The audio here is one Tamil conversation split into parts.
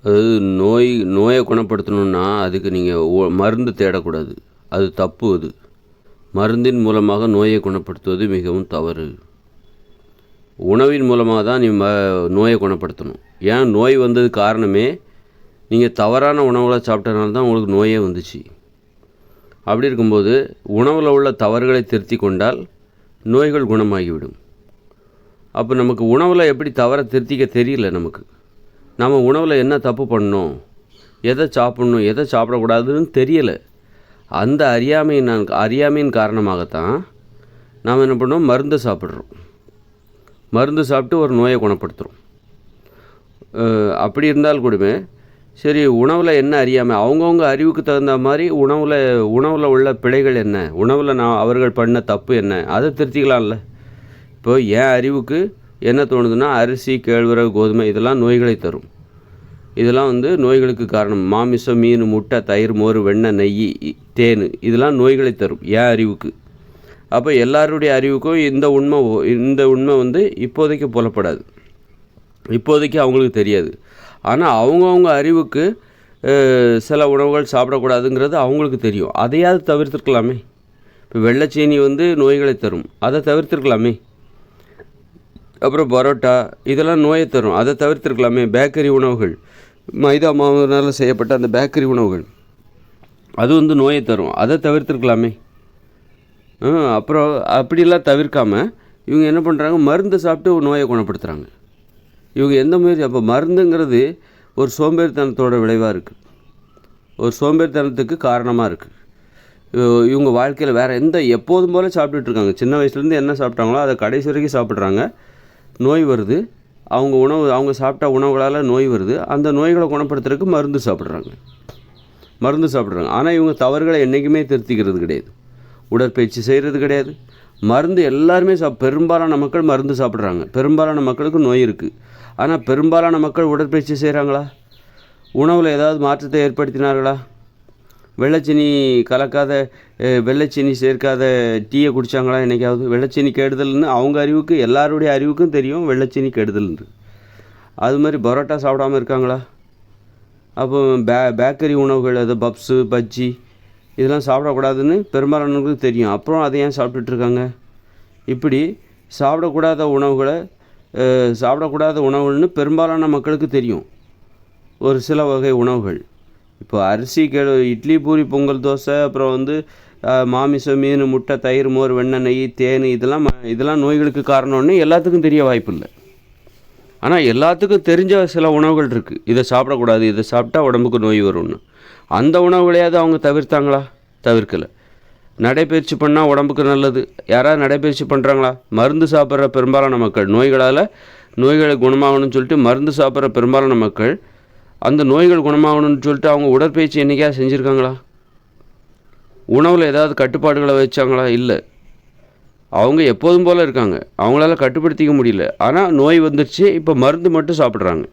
அதாவது நோயை குணப்படுத்தணுன்னா அதுக்கு நீங்கள் மருந்து தேடக்கூடாது. அது தப்பு. அது மருந்தின் மூலமாக நோயை குணப்படுத்துவது மிகவும் தவறு. உணவின் மூலமாக தான் நீ நோயை குணப்படுத்தணும். ஏன் நோய் வந்தது காரணமே நீங்கள் தவறான உணவுகளை சாப்பிட்டனால தான் உங்களுக்கு நோயே வந்துச்சு. அப்படி இருக்கும்போது உணவில் உள்ள தவறுகளை திருத்தி கொண்டால் நோய்கள் குணமாகிவிடும். அப்போ நமக்கு உணவில் எப்படி தவறை திருத்திக்க தெரியல. நம்ம உணவில் என்ன தப்பு பண்ணணும், எதை சாப்பிட்ணும், எதை சாப்பிடக்கூடாதுன்னு தெரியலை. அந்த அறியாமையின் காரணமாகத்தான் நாம் என்ன பண்ணோம், மருந்து சாப்பிட்றோம். மருந்து சாப்பிட்டு ஒரு நோயை குணப்படுத்துகிறோம். அப்படி இருந்தால் கூடவே சரி, உணவில் என்ன அறியாமல் அவங்கவுங்க அறிவுக்கு தகுந்த மாதிரி உணவில் உள்ள பிழைகள் என்ன, உணவில் அவர்கள் பண்ண தப்பு என்ன, அதை திருத்திக்கலாம்ல. இப்போ என் அறிவுக்கு என்ன தோணுதுன்னா, அரிசி, கேழ்வரகு, கோதுமை இதெல்லாம் நோய்களை தரும். இதெல்லாம் நோய்களுக்கு காரணம். மாமிசம், மீன், முட்டை, தயிர், மோர், வெண்ணெய், நெய், தேன் இதெல்லாம் நோய்களை தரும் என் அறிவுக்கு. அப்போ எல்லாருடைய அறிவுக்கும் இந்த உண்மை இப்போதைக்கு புலப்படாது, இப்போதைக்கு அவங்களுக்கு தெரியாது. ஆனால் அவங்கவுங்க அறிவுக்கு சில உணவுகள் சாப்பிடக்கூடாதுங்கிறது அவங்களுக்கு தெரியும். அதையாவது தவிர்த்துருக்கலாமே. இப்போ வெள்ளைச்சீனி நோய்களை தரும், அதை தவிர்த்துருக்கலாமே. அப்புறம் பரோட்டா இதெல்லாம் நோயை தரும், அதை தவிர்த்துருக்கலாமே. பேக்கரி உணவுகள், மைதா மாவுனால் செய்யப்பட்ட அந்த பேக்கரி உணவுகள் அது நோயை தரும், அதை தவிர்த்துருக்கலாமே. அப்புறம் அப்படிலாம் தவிர்க்காமல் இவங்க என்ன பண்ணுறாங்க, மருந்து சாப்பிட்டு நோயை குணப்படுத்துகிறாங்க. இவங்க எந்த முயற்சி, அப்போ மருந்துங்கிறது ஒரு சோம்பேறித்தனத்தோட விளைவாக இருக்குது, ஒரு சோம்பேறித்தனத்துக்கு காரணமாக இருக்குது. இவங்க வாழ்க்கையில் வேறு எப்போதும் போல் சாப்பிட்டுட்ருக்காங்க. சின்ன வயசுலேருந்து என்ன சாப்பிட்டாங்களோ அதை கடைசி வரைக்கும் சாப்பிட்றாங்க. நோய் வருது, அவங்க சாப்பிட்ட உணவுகளால் நோய் வருது. அந்த நோய்களை குணப்படுத்துறதுக்கு மருந்து சாப்பிட்றாங்க. ஆனால் இவங்க தவறுகளை என்றைக்குமே திருத்திக்கிறது கிடையாது, உடற்பயிற்சி செய்கிறது கிடையாது. மருந்து எல்லாருமே பெரும்பாலான மக்கள் மருந்து சாப்பிட்றாங்க. பெரும்பாலான மக்களுக்கு நோய் இருக்குது. ஆனால் பெரும்பாலான மக்கள் உடற்பயிற்சி செய்கிறாங்களா, உணவில் ஏதாவது மாற்றத்தை ஏற்படுத்தினார்களா? வெள்ளைச்சீனி கலக்காத, வெள்ளைச்சீனி சேர்க்காத டீயை குடித்தாங்களா என்றைக்காவது? வெள்ளைச்சீனி கெடுதல்னு அவங்க அறிவுக்கு, எல்லாருடைய அறிவுக்கும் தெரியும் வெள்ளைச்சீனி கெடுதல்னு. அது மாதிரி பரோட்டா சாப்பிடாமல் இருக்காங்களா? அப்போ பேக்கரி உணவுகள், அது பப்ஸு, பஜ்ஜி இதெல்லாம் சாப்பிடக்கூடாதுன்னு பெரும்பாலானவங்களுக்கு தெரியும். அப்புறம் அதை ஏன் சாப்பிட்டுட்ருக்காங்க? இப்படி சாப்பிடக்கூடாத உணவுகள்னு பெரும்பாலான மக்களுக்கு தெரியும். ஒரு சில வகை உணவுகள், இப்போ அரிசி, இட்லி, பூரி, பொங்கல், தோசை, அப்புறம் மாமிசம், மீன், முட்டை, தயிர், மோர், வெண்ணெய், நெய், தேன் இதெல்லாம் நோய்களுக்கு காரணம்னு எல்லாத்துக்கும் தெரிய வாய்ப்பு இல்லை. ஆனால் எல்லாத்துக்கும் தெரிஞ்ச சில உணவுகள் இருக்குது, இதை சாப்பிடக்கூடாது, இதை சாப்பிட்டா உடம்புக்கு நோய் வரும்னு. அந்த உணவுகளையாவது அவங்க தவிர்த்தாங்களா? தவிர்க்கலை. நடைப்பயிற்சி பண்ணால் உடம்புக்கு நல்லது, யாராவது நடைப்பயிற்சி பண்ணுறாங்களா? மருந்து சாப்பிட்ற பெரும்பாலான மக்கள், நோய்களை குணமாகணும்னு சொல்லிட்டு மருந்து சாப்பிட்ற பெரும்பாலான மக்கள் அந்த நோய்கள் குணமாகணும்னு சொல்லிட்டு அவங்க உடற்பயிற்சி என்றைக்காவது செஞ்சுருக்காங்களா? உணவில் ஏதாவது கட்டுப்பாடுகளை வச்சாங்களா? இல்லை. அவங்க எப்போதும் போல் இருக்காங்க, அவங்களால கட்டுப்படுத்திக்க முடியல. ஆனால் நோய் வந்துடுச்சு, இப்போ மருந்து மட்டும் சாப்பிட்றாங்க.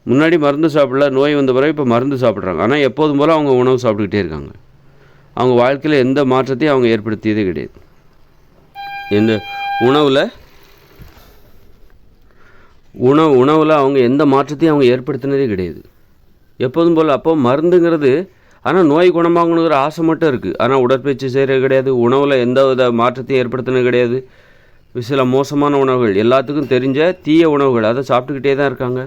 முன்னாடி மருந்து சாப்பிடல, நோய் வந்த பிறகு இப்போ மருந்து சாப்பிட்றாங்க. ஆனால் எப்போதும் போல் அவங்க உணவு சாப்பிட்டுக்கிட்டே இருக்காங்க. அவங்க வாழ்க்கையில் எந்த மாற்றத்தையும் அவங்க ஏற்படுத்தியதே கிடையாது. இந்த உணவில் அவங்க எந்த மாற்றத்தையும் அவங்க ஏற்படுத்தினதே கிடையாது, எப்போதும் போல். அப்போ மருந்துங்கிறது, ஆனால் நோய் குணமாகணுங்கிற ஆசை மட்டும் இருக்குது. ஆனால் உடற்பயிற்சி செய்கிறது கிடையாது, உணவில் எந்த வித மாற்றத்தையும் ஏற்படுத்தினது கிடையாது. சில மோசமான உணவுகள், எல்லாத்துக்கும் தெரிஞ்ச தீய உணவுகள், அதை சாப்பிட்டுக்கிட்டே தான் இருக்காங்க.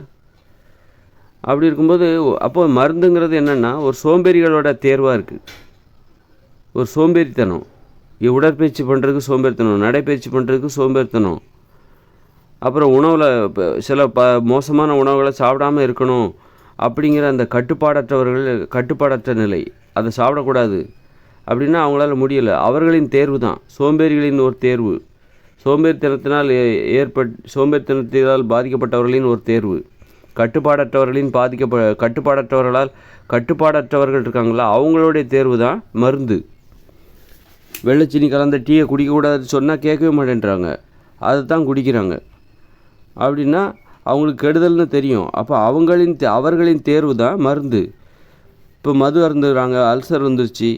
அப்படி இருக்கும்போது அப்போது மருந்துங்கிறது என்னென்னா ஒரு சோம்பேறிகளோட தேர்வாக இருக்குது. ஒரு சோம்பேறித்தனம், உடற்பயிற்சி பண்ணுறதுக்கு சோம்பேறித்தனம், நடைப்பயிற்சி பண்ணுறதுக்கு சோம்பேறித்தனம். அப்புறம் உணவில் சில மோசமான உணவுகளை சாப்பிடாமல் இருக்கணும் அப்படிங்கிற அந்த கட்டுப்பாடற்ற நிலை, அதை சாப்பிடக்கூடாது அப்படின்னா அவங்களால முடியலை. அவர்களின் தேர்வு தான், சோம்பேறிகளின் ஒரு தேர்வு, சோம்பேறித்தனத்தால் பாதிக்கப்பட்டவர்களின் ஒரு தேர்வு, கட்டுப்பாடற்றவர்கள் இருக்காங்களா அவங்களுடைய தேர்வு தான் மருந்து. வெள்ளைச்சீனி கலந்த டீயை குடிக்கக்கூடாதுன்னு சொன்னால் கேட்கவே மாட்டேன்றாங்க, அதை தான் குடிக்கிறாங்க. அப்படின்னா அவங்களுக்கு கெடுதல்னு தெரியும். அப்போ அவர்களின் தேர்வு தான் மருந்து. இப்போ மது அருந்துகிறாங்க, அல்சர் வந்துருச்சு,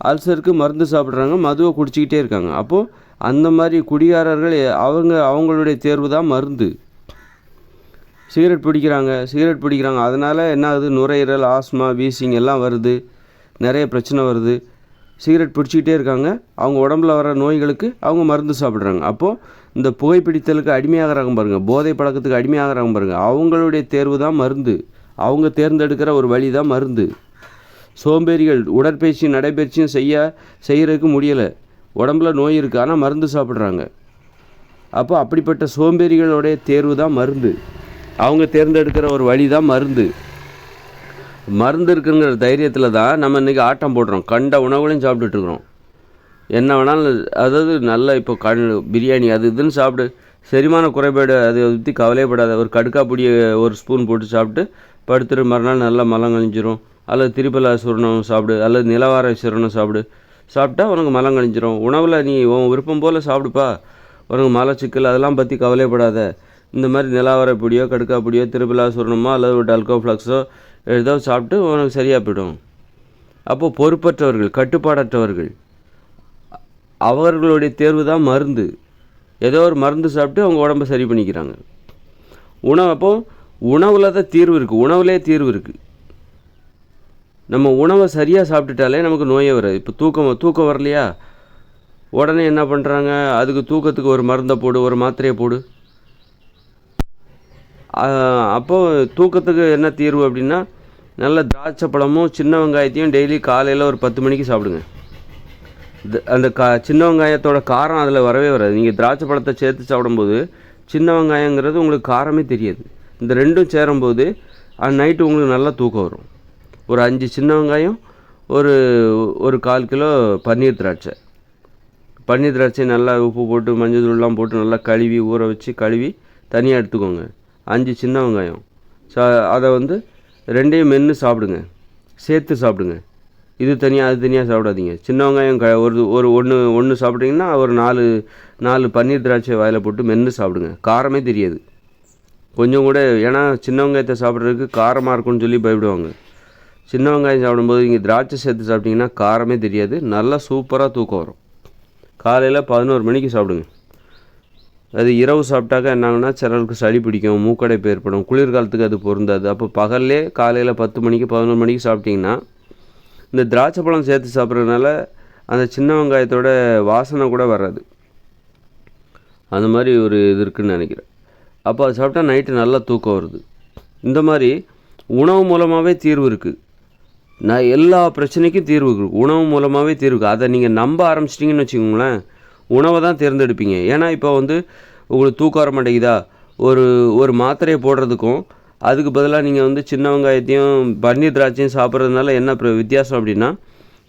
அல்சருக்கு மருந்து சாப்பிட்றாங்க, மதுவை குடிச்சிக்கிட்டே இருக்காங்க. அப்போது அந்த மாதிரி குடிகாரர்கள் அவங்களுடைய தேர்வு தான் மருந்து. சிகரெட் பிடிக்கிறாங்க. அதனால் என்ன ஆகுது, நுரையீரல், ஆஸ்மா, வீசிங் எல்லாம் வருது, நிறைய பிரச்சனை வருது. சிகரெட் பிடிச்சிக்கிட்டே இருக்காங்க, அவங்க உடம்புல வர நோய்களுக்கு அவங்க மருந்து சாப்பிட்றாங்க. அப்போது இந்த புகைப்பிடித்தலுக்கு அடிமையாகிறாங்க பாருங்கள், போதை பழக்கத்துக்கு அடிமையாகிறாங்க பாருங்கள், அவங்களுடைய தேர்வு தான் மருந்து. அவங்க தேர்ந்தெடுக்கிற ஒரு வழி தான் மருந்து. சோம்பேறிகள் உடற்பயிற்சியும் நடைப்பயிற்சியும் செய்கிறதுக்கு முடியலை, உடம்புல நோய் இருக்குது, ஆனால் மருந்து சாப்பிட்றாங்க. அப்போ அப்படிப்பட்ட சோம்பேறிகளுடைய தேர்வு தான் மருந்து. அவங்க தேர்ந்தெடுக்கிற ஒரு வழி தான் மருந்து. மருந்து இருக்குங்கிற தைரியத்தில் தான் நம்ம இன்றைக்கி ஆட்டம் போடுறோம், கண்ட உணவுகளையும் சாப்பிட்டுட்ருக்குறோம். என்ன வேணாலும், அதாவது நல்லா இப்போ பிரியாணி அது இதுன்னு சாப்பிடு, செரிமான குறைபாடு அதை பற்றி கவலைப்படாத. ஒரு கடுக்கா பொடியை ஒரு ஸ்பூன் போட்டு சாப்பிட்டு படுத்துட்டு மறுநாள் நல்லா மலம் கழிஞ்சிரும். அல்லது திரிபலா சுரணம் சாப்பிடு, அல்லது நிலவார சுரணம் சாப்பிட்டா உனக்கு மலம் கழிஞ்சிரும். உணவில் நீ உன் விருப்பம் போல் சாப்பிடுப்பா, உனக்கு மலச்சிக்கல் அதெல்லாம் பற்றி கவலைப்படாத. இந்த மாதிரி நிலவார பொடியோ கடுக்கா பொடியோ திரிபலா சுரணமோ அல்லது ஒரு டல்கோஃப்ளக்ஸோ ஏதோ சாப்பிட்டு உனக்கு சரியாக போயிடும். அப்போது பொறுப்பற்றவர்கள், கட்டுப்பாடற்றவர்கள், அவர்களுடைய தேர்வு தான் மருந்து. ஏதோ ஒரு மருந்து சாப்பிட்டு அவங்க உடம்பை சரி பண்ணிக்கிறாங்க. அப்போது உணவில் தான் தீர்வு இருக்குது, உணவுலே தீர்வு இருக்குது. நம்ம உணவை சரியாக சாப்பிட்டுட்டாலே நமக்கு நோயே வராது. இப்போ தூக்கம் வரலையா, உடனே என்ன பண்ணுறாங்க, அதுக்கு தூக்கத்துக்கு ஒரு மருந்தை போடு, ஒரு மாத்திரையை போடு. அப்போது தூக்கத்துக்கு என்ன தீர்வு அப்படின்னா, நல்ல திராட்சை பழமும் சின்ன வெங்காயத்தையும் டெய்லி காலையில் ஒரு 10 மணிக்கு சாப்பிடுங்க. அந்த சின்ன வெங்காயத்தோட காரம் அதில் வரவே வராது. நீங்கள் திராட்சை பழத்தை சேர்த்து சாப்பிடும்போது சின்ன வெங்காயங்கிறது உங்களுக்கு காரமே தெரியாது. இந்த ரெண்டும் சேரும்போது நைட்டு உங்களுக்கு நல்லா தூக்கம் வரும். ஒரு 5 சின்ன வெங்காயம், ஒரு 1/4 கிலோ பன்னீர் திராட்சை நல்லா உப்பு போட்டு மஞ்சள் தூள்லாம் போட்டு நல்லா கழுவி ஊற வச்சு கழுவி தனியாக எடுத்துக்கோங்க. 5 சின்ன வெங்காயம், அதை ரெண்டையும் மென்று சாப்பிடுங்க, சேர்த்து சாப்பிடுங்க. இது தனியாக அது தனியாக சாப்பிடாதீங்க. சின்ன வெங்காயம் ஒன்று சாப்பிட்டீங்கன்னா ஒரு 4 பன்னீர் திராட்சை வாயில் போட்டு மென்று சாப்பிடுங்க. காரமே தெரியாது கொஞ்சம் கூட. ஏன்னா சின்ன வெங்காயத்தை சாப்பிட்றதுக்கு காரமாக இருக்குன்னு சொல்லி பயப்படுவாங்க. சின்ன வெங்காயம் சாப்பிடும்போது நீங்கள் திராட்சை சேர்த்து சாப்பிட்டீங்கன்னா காரமே தெரியாது, நல்லா சூப்பராக தூக்கம் வரும். காலையில் 11 மணிக்கு சாப்பிடுங்க. அது இரவு சாப்பிட்டாக்கா என்னாங்கன்னா சிலருக்கு சளி பிடிக்கும், மூக்கடைப்பு ஏற்படும், குளிர்காலத்துக்கு அது பொருந்தாது. அப்போ பகல்லே காலையில் 10 மணிக்கு 11 மணிக்கு சாப்பிட்டிங்கன்னா இந்த திராட்சை பழம் சேர்த்து சாப்பிட்றதுனால அந்த சின்ன வெங்காயத்தோட வாசனை கூட வராது. அந்த மாதிரி ஒரு இது இருக்குதுன்னு நினைக்கிறேன். அப்போ அது சாப்பிட்டா நைட்டு நல்லா தூக்கம் வருது. இந்த மாதிரி உணவு மூலமாகவே தீர்வு இருக்குது. எல்லா பிரச்சனைக்கும் தீர்வு இருக்குது, உணவு மூலமாகவே தீர்வு இருக்குது. அதை நீங்கள் நம்ப ஆரம்பிச்சிட்டிங்கன்னு வச்சுக்கோங்களேன், உணவை தான் தேர்ந்தெடுப்பீங்க. ஏன்னா இப்போ உங்களுக்கு தூக்கம் வர மாட்டேங்குதா, ஒரு மாத்திரையை போடுறதுக்கும் அதுக்கு பதிலாக நீங்கள் சின்ன வெங்காயத்தையும் பன்னீர் திராட்சையும் சாப்பிட்றதுனால என்ன வித்தியாசம் அப்படின்னா,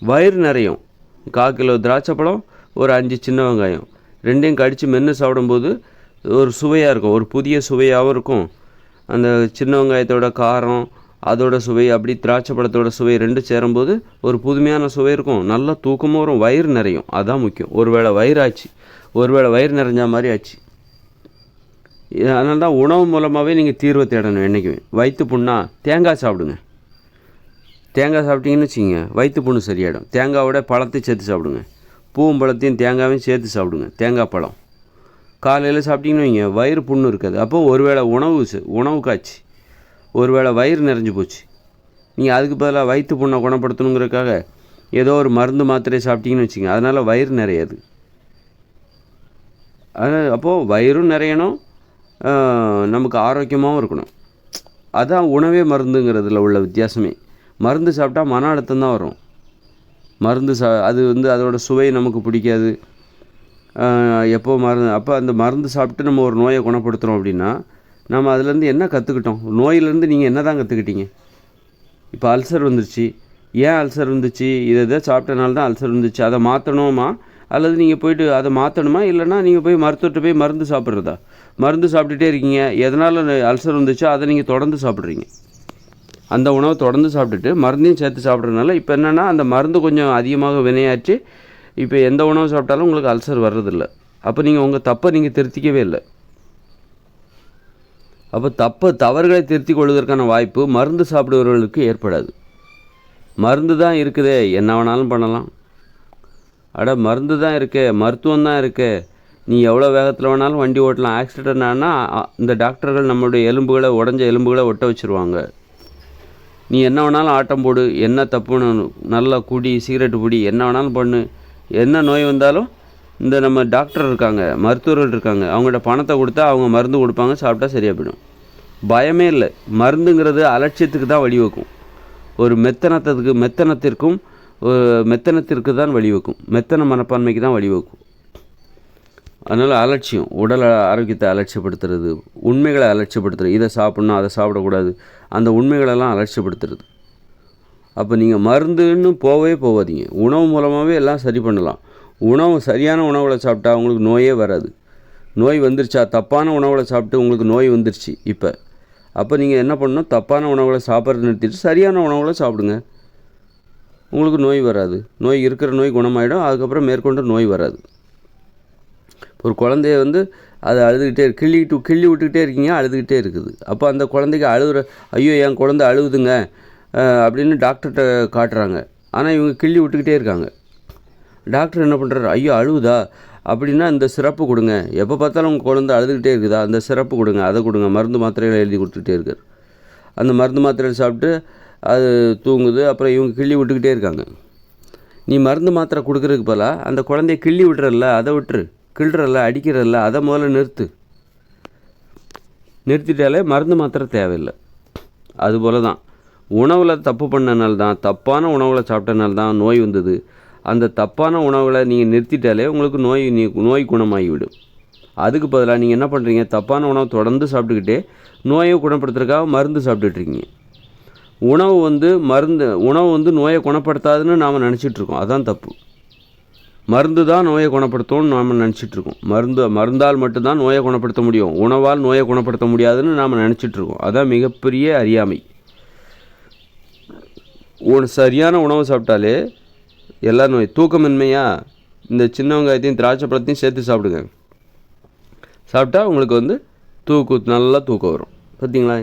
வயிறு நிறையும். 1/4 கிலோ திராட்சை பழம், ஒரு 5 சின்ன வெங்காயம் ரெண்டையும் கடித்து மென்று சாப்பிடும்போது ஒரு சுவையாக இருக்கும், ஒரு புதிய சுவையாகவும் இருக்கும். அந்த சின்ன வெங்காயத்தோட காரம், அதோட சுவை, அப்படி திராட்சை பழத்தோட சுவை ரெண்டும் சேரும்போது ஒரு புதுமையான சுவை இருக்கும், நல்லா தூக்கமும் வரும், வயிறு நிறையும். அதுதான் முக்கியம். ஒருவேளை வயிறு நிறைஞ்ச மாதிரி ஆச்சு. அதனால தான் உணவு மூலமாகவே நீங்கள் தீர்வை தேடணும். என்றைக்குமே வயிற்று புண்ணா தேங்காய் சாப்பிடுங்க. தேங்காய் சாப்பிட்டீங்கன்னு வச்சுக்கோங்க, வயிற்று புண்ணு சரியாயிடும். தேங்காவோட பழத்தையும் சேர்த்து சாப்பிடுங்க, பூவும் பழத்தையும் தேங்காயும் சேர்த்து சாப்பிடுங்க. தேங்காய் பழம் காலையில் சாப்பிட்டீங்கன்னு வைங்க, வயிறு புண்ணு இருக்காது. அப்போது ஒருவேளை உணவு காய்ச்சி ஒருவேளை வயிறு நிறைஞ்சு போச்சு, நீங்கள் அதுக்கு பதிலாக வயிற்று புண்ணை குணப்படுத்தணுங்கிறதுக்காக ஏதோ ஒரு மருந்து மாத்திரையை சாப்பிட்டீங்கன்னு வச்சுங்க, அதனால் வயிறு நிறையாது. அப்போது வயிறும் நிறையணும், நமக்கு ஆரோக்கியமாகவும் இருக்கணும். அதுதான் உணவே மருந்துங்கிறதுல உள்ள வித்தியாசமே. மருந்து சாப்பிட்டா மன அழுத்தம் தான் வரும். அது அதோட சுவை நமக்கு பிடிக்காது. அப்போ அந்த மருந்து சாப்பிட்டு நம்ம ஒரு நோயை குணப்படுத்துகிறோம் அப்படின்னா நம்ம அதுலேருந்து என்ன கற்றுக்கிட்டோம், நோயிலேருந்து நீங்கள் என்ன தான் கற்றுக்கிட்டீங்க? இப்போ அல்சர் வந்துருச்சு, ஏன் அல்சர் வந்துச்சு, இதை சாப்பிட்டனால தான் அல்சர் வந்துச்சு, அதை மாற்றணுமா, அல்லது நீங்கள் போய்ட்டு அதை மாற்றணுமா, இல்லைனா நீங்கள் போய் மருத்துவர்கிட்ட போய் மருந்து சாப்பிட்றதா? மருந்து சாப்பிட்டுட்டே இருக்கீங்க, எதனால் அல்சர் வந்துச்சோ அதை நீங்கள் தொடர்ந்து சாப்பிட்றீங்க. அந்த உணவை தொடர்ந்து சாப்பிட்டுட்டு மருந்தையும் சேர்த்து சாப்பிட்றதுனால இப்போ என்னென்னா அந்த மருந்து கொஞ்சம் அதிகமாக வினையாற்றி இப்போ எந்த உணவு சாப்பிட்டாலும் உங்களுக்கு அல்சர் வர்றதில்லை. அப்போ நீங்கள் உங்கள் தப்பை நீங்கள் திருத்திக்கவே இல்லை. அப்போ தவறுகளை திருத்திக் கொள்வதற்கான வாய்ப்பு மருந்து சாப்பிடுபவர்களுக்கு ஏற்படாது. மருந்து தான் இருக்குதே, என்ன வேணாலும் பண்ணலாம். மருந்து தான் இருக்கே, மருத்துவம் தான் இருக்கே, நீ எவ்வளோ வேகத்தில் வேணாலும் வண்டி ஓட்டலாம். ஆக்சிடென்ட் ஆனால் இந்த டாக்டர்கள் நம்மளுடைய எலும்புகளை உடஞ்ச எலும்புகளை ஒட்ட வச்சுருவாங்க. நீ என்ன வேணாலும் ஆட்டம் போடு, என்ன தப்புன்னு நல்லா குடி, சிகரெட்டு பிடி, என்ன வேணாலும் பண்ணு, என்ன நோய் வந்தாலும் இந்த நம்ம டாக்டர் இருக்காங்க, மருத்துவர்கள் இருக்காங்க, அவங்கள்ட்ட பணத்தை கொடுத்தா அவங்க மருந்து கொடுப்பாங்க, சாப்பிட்டா சரியாக போயிடும். பயமே இல்லை. மருந்துங்கிறது அலட்சியத்துக்கு தான் வழிவகுக்கும். ஒரு மெத்தனத்திற்கு தான் வழிவகுக்கும். மெத்தன மனப்பான்மைக்கு தான் வழிவகுக்கும். அதனால் அலட்சியம், உடல் ஆரோக்கியத்தை அலட்சியப்படுத்துறது, உண்மைகளை அலட்சியப்படுத்துறது, இதை சாப்பிட்ணும் அதை சாப்பிடக்கூடாது, அந்த உண்மைகளெல்லாம் அலட்சியப்படுத்துறது. அப்போ நீங்கள் மருந்துன்னு போகாதீங்க. உணவு மூலமாகவே எல்லாம் சரி பண்ணலாம். சரியான உணவுகளை சாப்பிட்டா உங்களுக்கு நோயே வராது. நோய் வந்துருச்சா, தப்பான உணவுகளை சாப்பிட்டு உங்களுக்கு நோய் வந்துருச்சு அப்போ நீங்கள் என்ன பண்ணணும், தப்பான உணவுகளை சாப்பிட்றது நிறுத்திட்டு சரியான உணவுகளை சாப்பிடுங்க. உங்களுக்கு நோய் வராது. இருக்கிற நோய் குணமாயிடும். அதுக்கப்புறம் மேற்கொண்டு நோய் வராது. ஒரு குழந்தைய அது அழுதுகிட்டே கிள்ளி விட்டுக்கிட்டே இருக்கீங்க, அழுதுகிட்டே இருக்குது. அப்போ அந்த குழந்தைக்கு ஐயோ என் குழந்தை அழுகுதுங்க அப்படின்னு டாக்டர்கிட்ட காட்டுறாங்க. ஆனால் இவங்க கிள்ளி விட்டுக்கிட்டே இருக்காங்க. டாக்டர் என்ன பண்ணுறாரு, ஐயோ அழுகுதா அப்படின்னா இந்த சிரப்பு கொடுங்க, எப்போ பார்த்தாலும் உங்கள் குழந்தை அழுதுகிட்டே இருக்குதா, அந்த சிரப்பு கொடுங்க, அதை கொடுங்க, மருந்து மாத்திரைகளை எழுதி கொடுத்துக்கிட்டே இருக்கார். அந்த மருந்து மாத்திரைகள் சாப்பிட்டு அது தூங்குது. அப்புறம் இவங்க கிள்ளி விட்டுக்கிட்டே இருக்காங்க. நீ மருந்து மாத்திரை கொடுக்குறதுக்கு பதிலாக அந்த குழந்தைய கிள்ளி விட்டுறல, அதை விட்டுரு. கிள்றல, அடிக்கிறதில்ல, அதை முதல்ல நிறுத்திட்டாலே மருந்து மாத்திரை தேவையில்லை. அதுபோல் தான் உணவில் தப்பு பண்ணனால தான், தப்பான உணவுகளை சாப்பிட்டனால தான் நோய் வந்தது. அந்த தப்பான உணவுகளை நீங்கள் நிறுத்திட்டாலே உங்களுக்கு நோய் குணமாகிவிடும். அதுக்கு பதிலாக நீங்கள் என்ன பண்ணுறீங்க, தப்பான உணவு தொடர்ந்து சாப்பிட்டுக்கிட்டே நோயை குணப்படுத்துறதுக்காக மருந்து சாப்பிட்டுட்ருக்கீங்க. உணவு நோயை குணப்படுத்தாதுன்னு நாம் நினச்சிட்ருக்கோம். அதான் தப்பு. மருந்து தான் நோயை குணப்படுத்தணும்னு நாம் நினச்சிட்ருக்கோம். மருந்தால் மட்டும்தான் நோயை குணப்படுத்த முடியும், உணவால் நோயை குணப்படுத்த முடியாதுன்னு நாம் நினச்சிட்ருக்கோம். அதான் மிகப்பெரிய அறியாமை. சரியான உணவு சாப்பிட்டாலே எல்லா நோய், தூக்கமின்மையாக இந்த சின்ன வெங்காயத்தையும் திராட்சை பழத்தையும் சேர்த்து சாப்பிடுங்க. சாப்பிட்டா உங்களுக்கு நல்லா தூக்கம் வரும். பார்த்தீங்களா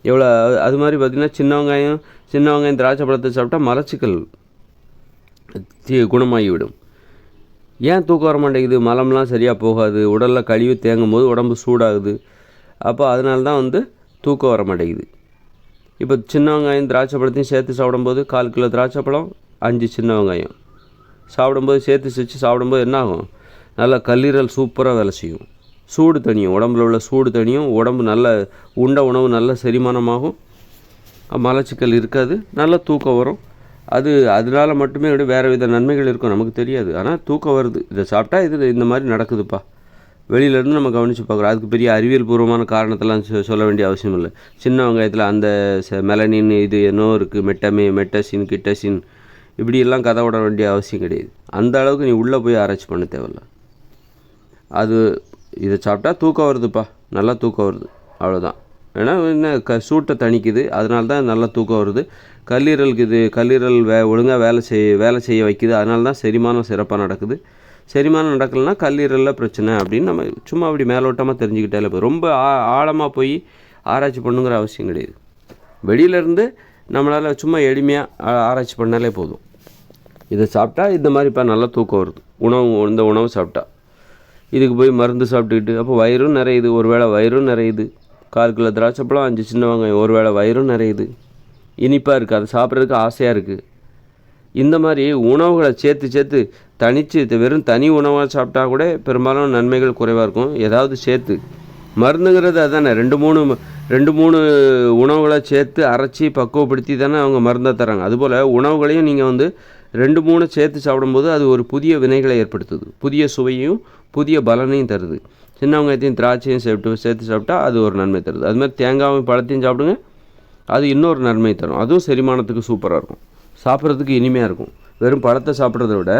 எவ்வளோ? அது மாதிரி பார்த்திங்கன்னா சின்ன வெங்காயம் திராட்சை பழத்தை சாப்பிட்டா மலச்சிக்கல் குணமாகிவிடும். ஏன் தூக்கம் வர மாட்டேங்குது? மலம்லாம் சரியாக போகாது, உடலில் கழிவு தேங்கும் போது உடம்பு சூடாகுது. அப்போ அதனால தான் தூக்கம் வர மாட்டேங்குது. இப்போ சின்ன வெங்காயம் திராட்சை பழத்தையும் சேர்த்து சாப்பிடும்போது 1/4 கிலோ திராட்சை பழம், 5 சின்ன வெங்காயம் சாப்பிடும்போது சேர்த்து சாப்பிடும்போது என்ன ஆகும், நல்லா கல்லீரல் சூப்பராக வேலை செய்யும். சூடு தணியும், உடம்புல உள்ள சூடு தணியும், உடம்பு நல்ல உணவு நல்ல செரிமானமாகும், மலச்சிக்கல் இருக்காது, நல்ல தூக்கம் வரும். அதனால மட்டுமே வேறு வித நன்மைகள் இருக்கும், நமக்கு தெரியாது. ஆனால் தூக்கம் வருது, இதை சாப்பிட்டா இந்த மாதிரி நடக்குதுப்பா. வெளியிலேருந்து நம்ம கவனித்து பார்க்குறோம். அதுக்கு பெரிய அறிவியல் பூர்வமான காரணத்தெல்லாம் சொல்ல வேண்டிய அவசியம் இல்லை. சின்ன வெங்காயத்தில் அந்த மெலனின் இது என்னோ இருக்குது, மெட்டசின், கிட்டசின், இப்படியெல்லாம் கதை விட வேண்டிய அவசியம் கிடையாது. அந்த அளவுக்கு நீ உள்ளே போய் ஆராய்ச்சி பண்ண தேவையில்ல. இதை சாப்பிட்டா தூக்கம் வருதுப்பா, நல்லா தூக்கம் வருது, அவ்வளோதான். ஏன்னா சூட்டை தணிக்குது, அதனால தான் நல்லா தூக்கம் வருது. கல்லீரல் ஒழுங்காக வேலை செய்ய வைக்குது, அதனால தான் செரிமானம் சிறப்பாக நடக்குது. செரிமானம் நடக்கலைன்னா கல்லீரலில் பிரச்சனை அப்படின்னு நம்ம சும்மா அப்படி மேலோட்டமாக தெரிஞ்சுக்கிட்டாலே போய் ரொம்ப ஆழமாக போய் ஆராய்ச்சி பண்ணுங்கிற அவசியம் கிடையாது. வெளியிலேருந்து நம்மளால் சும்மா எளிமையாக ஆராய்ச்சி பண்ணாலே போதும். இதை சாப்பிட்டா இந்த மாதிரிப்பா நல்லா தூக்கம் வருது, இந்த உணவு சாப்பிட்டா. இதுக்கு போய் மருந்து சாப்பிட்டுக்கிட்டு அப்போ வயிறும் நிறையுது, ஒரு வேளை வயிறும் நிறையுது. 1/4 கிலோ திராட்சைப்பழம், 5 சின்ன வெங்காயம், ஒரு வேளை வயிறும் நிறையுது, இனிப்பாக இருக்குது, அதை சாப்பிட்றதுக்கு ஆசையாக இருக்குது. இந்த மாதிரி உணவுகளை சேர்த்து தனித்து வெறும் தனி உணவாக சாப்பிட்டா கூட பெரும்பாலும் நன்மைகள் குறைவாக இருக்கும். ஏதாவது சேர்த்து மருந்துங்கிறது அதுதானே, 2-3 உணவுகளை சேர்த்து அரைச்சி பக்குவப்படுத்தி தானே அவங்க மருந்தாக தராங்க. அதுபோல் உணவுகளையும் நீங்கள் 2-3 சேர்த்து சாப்பிடும்போது அது ஒரு புதிய வினைகளை ஏற்படுத்துது, புதிய சுவையும் புதிய பலனையும் தருது. சின்ன வெங்காயத்தையும் திராட்சையும் சேர்த்து சாப்பிட்டா அது ஒரு நன்மை தருது. அதுமாதிரி தேங்காயும் பழத்தையும் சாப்பிடுங்க, அது இன்னொரு நன்மை தரும். அதுவும் செரிமானத்துக்கு சூப்பராக இருக்கும், சாப்பிட்றதுக்கு இனிமையாக இருக்கும். வெறும் பழத்தை சாப்பிட்றத விட,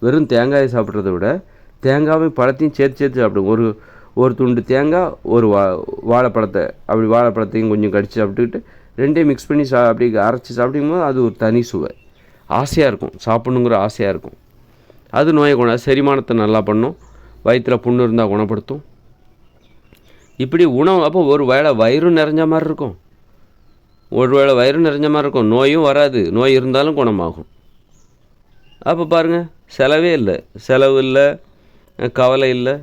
வெறும் தேங்காயை சாப்பிட்றத விட தேங்காயும் பழத்தையும் சேர்த்து சாப்பிடுங்க. ஒரு துண்டு தேங்காய், ஒரு வாழைப்பழத்தையும் கொஞ்சம் கடித்து சாப்பிட்டுக்கிட்டு 2 மிக்ஸ் பண்ணி அப்படி அரைச்சி சாப்பிடும்போது அது ஒரு தனி சுவை, ஆசையாக இருக்கும், சாப்பிடணுங்கிற ஆசையாக இருக்கும். அது நோயை செரிமானத்தை நல்லா பண்ணும், வயிற்றில் புண்ணு இருந்தால் குணப்படுத்தும். இப்படி உணவு அப்போ ஒரு வேளை வயிறும் நிறைஞ்ச மாதிரி இருக்கும், நோயும் வராது, நோய் இருந்தாலும் குணமாகும். அப்போ பாருங்கள், செலவு இல்லை, கவலை இல்லை,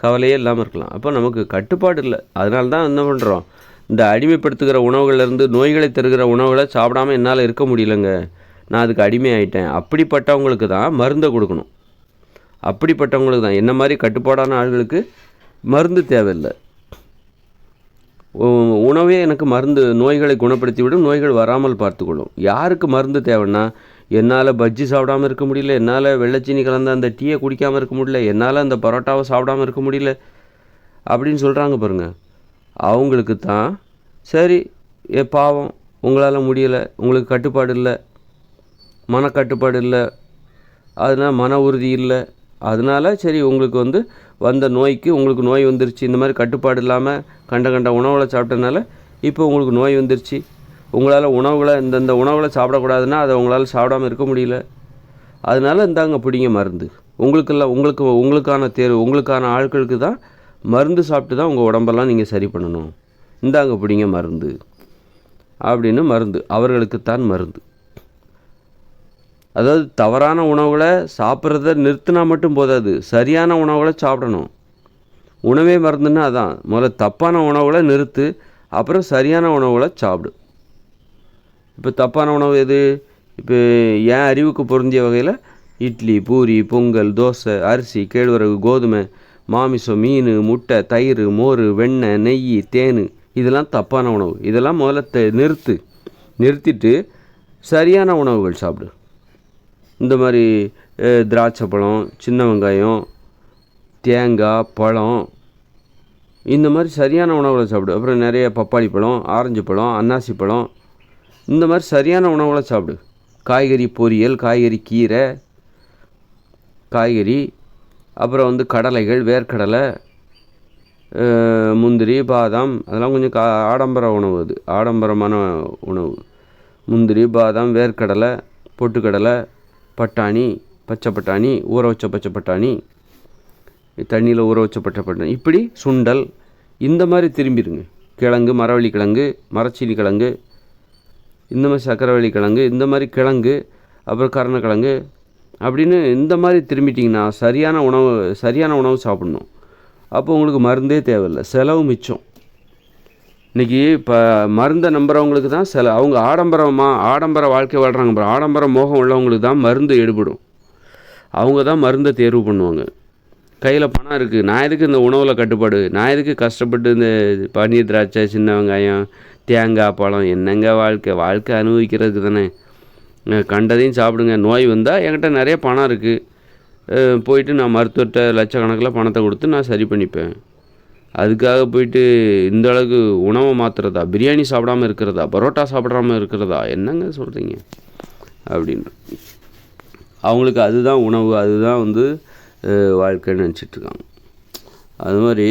கவலையே இல்லாமல் இருக்கலாம். அப்போ நமக்கு கட்டுப்பாடு இல்லை. அதனால தான் என்ன பண்ணுறோம், இந்த அடிமைப்படுத்துகிற உணவுகள்லேருந்து நோய்களை தருகிற உணவுகளை சாப்பிடாமல் என்னால் இருக்க முடியலைங்க, நான் அதுக்கு அடிமையாயிட்டேன், அப்படிப்பட்டவங்களுக்கு தான் மருந்தை கொடுக்கணும். அப்படிப்பட்டவங்களுக்கு தான். என்ன மாதிரி கட்டுப்பாடான ஆள்களுக்கு மருந்து தேவையில்லை. உணவே எனக்கு மருந்து, நோய்களை குணப்படுத்தி விடும், நோய்கள் வராமல் பார்த்துக்கொள்ளும். யாருக்கு மருந்து தேவைன்னா, என்னால் பஜ்ஜி சாப்பிடாமல் இருக்க முடியல, என்னால் வெள்ளைச்சீனி கலந்த அந்த டீயை குடிக்காமல் இருக்க முடியல, என்னால் அந்த பரோட்டாவை சாப்பிடாமல் இருக்க முடியல அப்படின்னு சொல்கிறாங்க பாருங்கள். அவங்களுக்கு தான் சரி, பாவம் உங்களால் முடியலை, உங்களுக்கு கட்டுப்பாடு இல்லை, மனக்கட்டுப்பாடு இல்லை, அதனால் மன உறுதி இல்லை, அதனால் சரி உங்களுக்கு வந்த நோய்க்கு உங்களுக்கு நோய் வந்துருச்சு, இந்த மாதிரி கட்டுப்பாடு இல்லாமல் கண்ட உணவுகளை சாப்பிட்டதுனால இப்போ உங்களுக்கு நோய் வந்துருச்சு, உங்களால் உணவுகளை இந்தந்த உணவுகளை சாப்பிடக்கூடாதுன்னா அதை உங்களால் சாப்பிடாமல் இருக்க முடியல, அதனால் இந்தாங்க பிடிங்க மருந்து. உங்களுக்கான தேர்வு, உங்களுக்கான ஆட்களுக்கு தான் மருந்து சாப்பிட்டு தான் உங்கள் உடம்பெல்லாம் நீங்கள் சரி பண்ணணும், இந்தாங்க பிடிங்க மருந்து அப்படின்னு மருந்து. அவர்களுக்குத்தான் மருந்து. அதாவது தவறான உணவுகளை சாப்பிட்றத நிறுத்தினா மட்டும் போதாது, சரியான உணவுகளை சாப்பிடணும். உணவே மருந்துன்னா அதான். முதல்ல தப்பான உணவுகளை நிறுத்து, அப்புறம் சரியான உணவுகளை சாப்பிடு. இப்போ தப்பான உணவு எது? இப்போ என் அறிவுக்கு பொருந்திய வகையில் இட்லி, பூரி, பொங்கல், தோசை, அரிசி, கேழ்வரகு, கோதுமை, மாமிசம், மீன், முட்டை, தயிர், மோர், வெண்ணெய், நெய், தேன், இதெல்லாம் தப்பான உணவு. இதெல்லாம் முதல்ல நிறுத்திட்டு சரியான உணவுகள் சாப்பிடு. இந்த மாதிரி திராட்சை பழம், சின்ன வெங்காயம், தேங்காய், பழம், இந்த மாதிரி சரியான உணவுகளை சாப்பிடு. அப்புறம் நிறைய பப்பாளி பழம், ஆரஞ்சு பழம், அன்னாசி பழம், இந்த மாதிரி சரியான உணவுகளை சாப்பிடு. காய்கறி பொரியல், காய்கறி கீரை, காய்கறி, அப்புறம் கடலைகள், வேர்க்கடலை, முந்திரி, பாதாம், அதெல்லாம் கொஞ்சம் ஆடம்பர உணவு. அது ஆடம்பரமான உணவு. முந்திரி, பாதாம், வேர்க்கடலை, பொட்டுக்கடலை, பட்டாணி, பச்சை பட்டாணி, ஊற வச்ச பச்சை பட்டாணி, தண்ணியில் ஊற வச்ச பச்சை பட்டாணி, இப்படி சுண்டல், இந்த மாதிரி திரும்பிடுங்க. கிழங்கு, மரவள்ளி கிழங்கு, மரச்சீனி கிழங்கு, இந்த மாதிரி சக்கரவள்ளி கிழங்கு, இந்த மாதிரி கிழங்கு, அப்புறம் கருணக்கிழங்கு அப்படின்னு இந்த மாதிரி திரும்பிட்டிங்கன்னா சரியான உணவு சாப்பிட்ணும். அப்போ உங்களுக்கு மருந்தே தேவையில்லை, செலவு மிச்சம். இன்றைக்கி இப்போ மருந்தை நம்புகிறவங்களுக்கு தான் அவங்க ஆடம்பர வாழ்க்கை வாழ்கிறாங்க. ஆடம்பர மோகம் உள்ளவங்களுக்கு தான் மருந்து எடுபடும். அவங்க தான் மருந்தை தேர்வு பண்ணுவாங்க. கையில் பணம் இருக்குது, நான் எதுக்கு இந்த உணவில் கட்டுப்பாடு, நான் எதுக்கு கஷ்டப்பட்டு இந்த பன்னீர், திராட்சை, சின்ன வெங்காயம், தேங்காய், பழம், என்னங்க வாழ்க்கை அனுபவிக்கிறதுக்கு தானே, கண்டதையும் சாப்பிடுங்க. நோய் வந்தால் என்கிட்ட நிறைய பணம் இருக்குது, போயிட்டு நான் மருத்துவர்கிட்ட லட்சக்கணக்கில் பணத்தை கொடுத்து நான் சரி பண்ணிப்பேன். அதுக்காக போயிட்டு இந்த அளவுக்கு உணவை மாற்றுறதா, பிரியாணி சாப்பிடாமல் இருக்கிறதா, பரோட்டா சாப்பிடாமல் இருக்கிறதா, என்னங்க சொல்கிறீங்க அப்படின்னு. அவங்களுக்கு அதுதான் உணவு, அதுதான் வாழ்க்கைன்னு நினச்சிட்ருக்காங்க. அது மாதிரி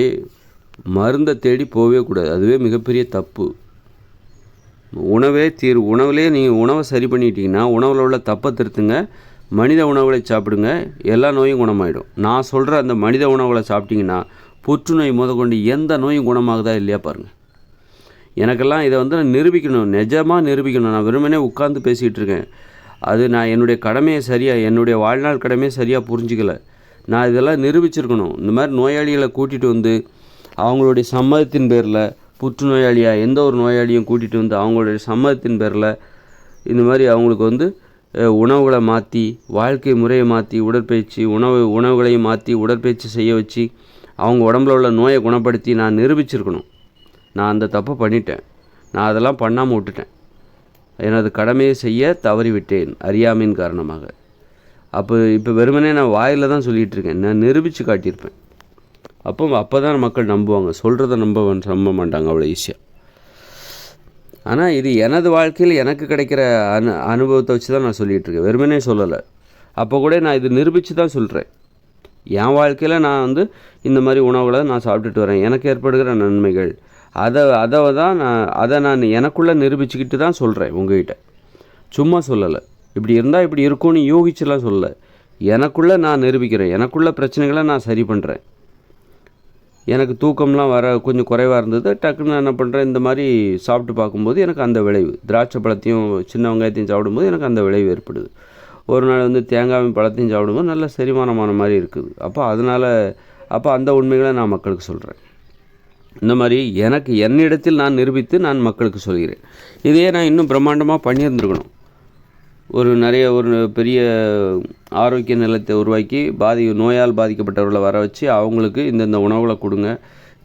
மருந்தை தேடி போகவே கூடாது, அதுவே மிகப்பெரிய தப்பு. உணவுலேயே நீங்கள் உணவை சரி பண்ணிட்டீங்கன்னா உணவில் உள்ள தப்பை திருத்துங்க, மனித உணவுகளை சாப்பிடுங்க, எல்லா நோயும் குணமாயிடும். நான் சொல்கிற அந்த மனித உணவுகளை சாப்பிட்டிங்கன்னா புற்றுநோய் முதற்கொண்டு எந்த நோயும் குணமாகுதா இல்லையா பாருங்கள். எனக்கெல்லாம் இதை நான் நிரூபிக்கணும், நிஜமாக நிரூபிக்கணும். நான் வெறுமனே உட்கார்ந்து பேசிகிட்டு இருக்கேன். அது நான் என்னுடைய கடமையை என்னுடைய வாழ்நாள் கடமையை சரியாக புரிஞ்சிக்கலை. நான் இதெல்லாம் நிரூபிச்சிருக்கணும். இந்த மாதிரி நோயாளிகளை கூட்டிகிட்டு அவங்களுடைய சம்மதத்தின் பேரில், புற்றுநோயாளியாக எந்த ஒரு நோயாளியும் கூட்டிகிட்டு அவங்களுடைய சம்மதத்தின் பேரில் இந்த மாதிரி அவங்களுக்கு உணவுகளை மாற்றி, வாழ்க்கை முறையை மாற்றி, உணவுகளையும் மாற்றி உடற்பயிற்சி செய்ய வச்சு அவங்க உடம்புல உள்ள நோயை குணப்படுத்தி நான் நிரூபிச்சிருக்கணும். நான் அந்த தப்பை பண்ணிட்டேன். நான் அதெல்லாம் பண்ணாமல் விட்டுட்டேன். எனது கடமையை செய்ய தவறிவிட்டேன் அறியாமையின் காரணமாக. இப்போ வெறுமனே நான் வாயில் தான் சொல்லிகிட்டு இருக்கேன், நான் நிரூபித்து காட்டியிருப்பேன். அப்போ தான் மக்கள் நம்புவாங்க. சொல்கிறத நம்ப மாட்டாங்க அவ்வளோ ஈஸியாக. ஆனால் இது எனது வாழ்க்கையில் எனக்கு கிடைக்கிற அனுபவத்தை வச்சு தான் நான் சொல்லிகிட்ருக்கேன், வெறுமனே சொல்லலை. அப்போ கூட நான் இது நிரூபித்து தான் சொல்கிறேன். என் வாழ்க்கையில் நான் இந்த மாதிரி உணவுகளை நான் சாப்பிட்டுட்டு வரேன், எனக்கு ஏற்படுகிற நன்மைகள், அதை நான் எனக்குள்ளே நிரூபிச்சுக்கிட்டு தான் சொல்கிறேன் உங்கள்கிட்ட. சும்மா சொல்லலை, இப்படி இருந்தால் இப்படி இருக்கும்னு யோகிச்சுலாம் சொல்லலை. எனக்குள்ளே நான் நிரூபிக்கிறேன், எனக்குள்ள பிரச்சனைகளை நான் சரி பண்ணுறேன். எனக்கு தூக்கம்லாம் கொஞ்சம் குறைவாக இருந்தது, டக்குன்னு நான் என்ன பண்ணுறேன், இந்த மாதிரி சாப்பிட்டு பார்க்கும்போது எனக்கு அந்த விளைவு, திராட்சை பழத்தையும் சின்ன வெங்காயத்தையும் சாப்பிடும்போது எனக்கு அந்த விளைவு ஏற்படுது. ஒரு நாள் தேங்காயும் பழத்தையும் சாப்பிடும்போது நல்ல செரிமானமான மாதிரி இருக்குது. அப்போ அதனால் அப்போ அந்த உண்மைகளை நான் மக்களுக்கு சொல்கிறேன். இந்த மாதிரி எனக்கு என்னிடத்தில் நான் நிரூபித்து நான் மக்களுக்கு சொல்கிறேன். இதையே நான் இன்னும் பிரம்மாண்டமாக பண்ணியிருந்துருக்கணும். ஒரு பெரிய ஆரோக்கிய நிலையத்தை உருவாக்கி நோயால் பாதிக்கப்பட்டவர்களை வர வச்சு அவங்களுக்கு இந்தந்த உணவுகளை கொடுங்க,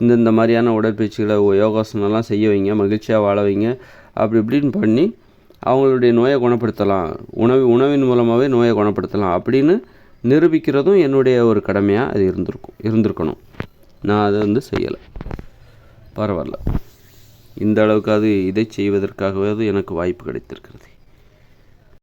இந்தந்த மாதிரியான உடற்பயிற்சிகளை யோகாசனம்லாம் செய்ய வைங்க, மகிழ்ச்சியாக வாழ வைங்க, அப்படி இப்படின்னு பண்ணி அவங்களுடைய நோயை குணப்படுத்தலாம், உணவின் மூலமாகவே நோயை குணப்படுத்தலாம் அப்படின்னு நிரூபிக்கிறதும் என்னுடைய ஒரு கடமையாக அது இருந்திருக்கணும். நான் அதை செய்யலை. பரவாயில்ல, இந்த அளவுக்காவது இதை செய்வதற்காகவே எனக்கு வாய்ப்பு கிடைத்திருக்கிறது.